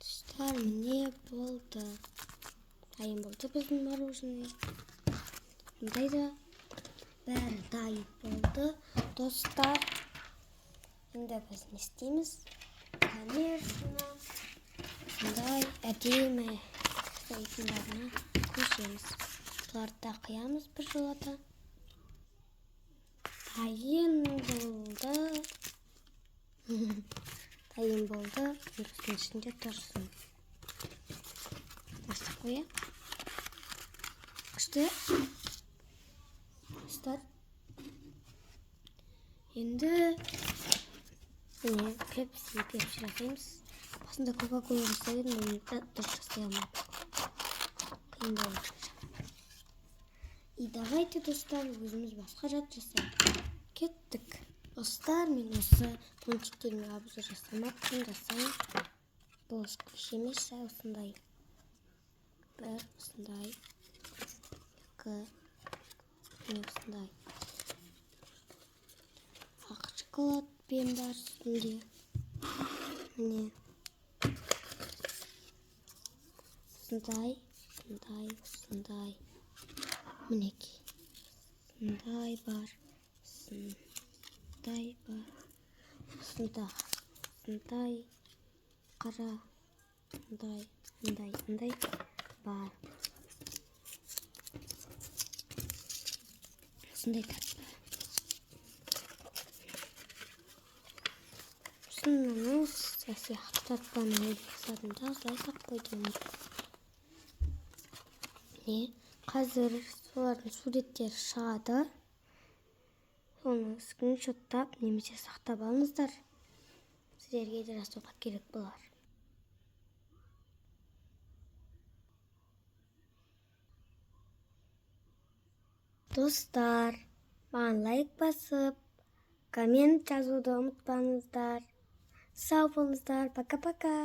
Достар, міне болды. Дайын болды біздің мороженое. Мұндай да бәрі дайын болды. Достар, енді біз не істейміз? Конечно, мұндай әдемі сойтындарына көшеміз. Бұларды да қиямыз бір жолата. Дайын болды. Дайын болды. Үстінің ішінде тұрсын. Бастап қоя. Күшті. Достар. Енді міне пепси жасаймыз. Басында кока-кола жасаймын, мен дұрыс жасай алмадым. Қиын болып жатыр. И давайте, достар, өзіміз басқа зат жасайық. Кеттік. Достар, мен осы пончиктермен обзор жасамаппын, жасайын. Бұл емес, осындай. Бір, осындай. Екі, осындай. Ақ шоколад пен бар үстінде. Міне. Осындай, осындай. Мінекей. Осындай бар. Осындай бар. Осындай. Қара. Осындай бар. Осындай тартпа. Осының сияқты тартпаны жасадым да, осылай сақ қойдым. Міне, қазір солардың суреттері шығады. Соны скриншоттап немесе сақтап алыңыздар. Сіздерге де жасауға керек болар. Достар, маған лайк басып, коммент жазуды ұмытпаңыздар. Сау болыңыздар. Пока-пока.